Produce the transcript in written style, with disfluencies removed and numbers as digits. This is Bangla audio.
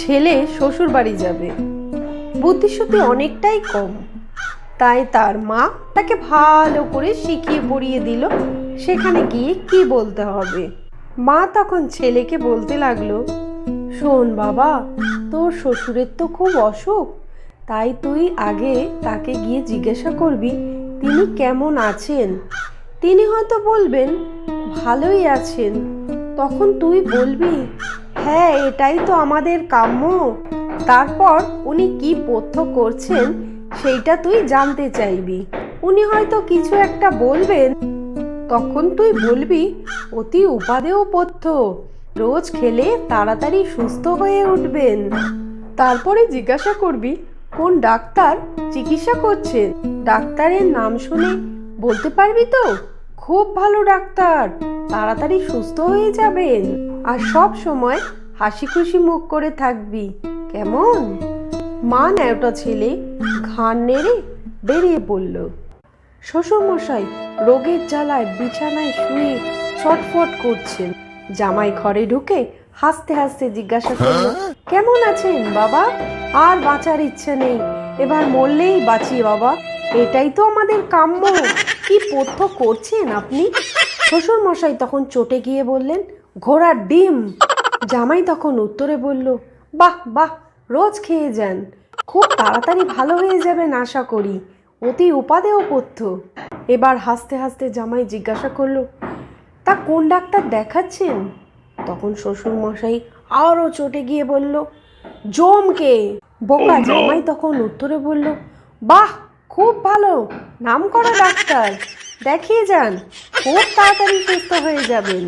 ছেলে শ্বশুর বাড়ি যাবে, বুদ্ধিশুদ্ধি অনেকটাই কম, তাই তার মা তাকে ভালো করে শিখিয়ে পড়িয়ে দিল সেখানে গিয়ে কি বলতে হবে। মা তখন ছেলেকে বলতে লাগলো, শোন বাবা, তোর শ্বশুরের তো খুব অসুখ, তাই তুই আগে তাকে গিয়ে জিজ্ঞাসা করবি তিনি কেমন আছেন। তিনি হয়তো বলবেন ভালোই আছেন, তখন তুই বলবি হ্যাঁ এটাই তো আমাদের কাম্য। তারপর উনি কি পথ্য করছেন সেইটা তুই জানতে চাইবি। উনি হয়তো কিছু একটা বলবেন, তখন তুই বলবি অতি উপাদেয় পথ্য, রোজ খেলে তাড়াতাড়ি সুস্থ হয়ে উঠবেন। তারপরে জিজ্ঞাসা করবি কোন ডাক্তার চিকিৎসা করছেন, ডাক্তারের নাম শুনে বলতে পারবি তো খুব ভালো ডাক্তার, তাড়াতাড়ি সুস্থ হয়ে যাবেন। আর সব সময় হাসি খুশি মুখ করে থাকবি, কেমন? মা ন্যাওটা ছেলে ঘাড় নেড়ে বেরিয়ে পড়ল। শ্বশুরমশাই রোগের জ্বালায় বিছানায় শুয়ে ছটফট করছেন। জামাই ঘরে ঢুকে হাসতে হাসতে জিজ্ঞাসা করল, কেমন আছেন বাবা? আর বাঁচার ইচ্ছে নেই, এবার মরলেই বাঁচি বাবা, এটাই তো আমাদের কাম্য। কি পথ্য করছেন আপনি? শ্বশুরমশাই তখন চটে গিয়ে বললেন, ঘোড়ার ডিম। জামাই তখন উত্তরে বলল, বাহ বাহ, রোজ খেয়ে যান, খুব তাড়াতাড়ি ভালো হয়ে যাবেন আশা করি, অতি উপাদেয় পথ্য। এবার হাসতে হাসতে জামাই জিজ্ঞাসা করলো, তা কোন ডাক্তার দেখাচ্ছেন? তখন শ্বশুর মশাই আরও চটে গিয়ে বলল, জমকে। বোকা জামাই তখন উত্তরে বলল, বাহ, খুব ভালো, নাম করা ডাক্তার, দেখিয়ে যান, খুব তাড়াতাড়ি সুস্থ হয়ে যাবেন।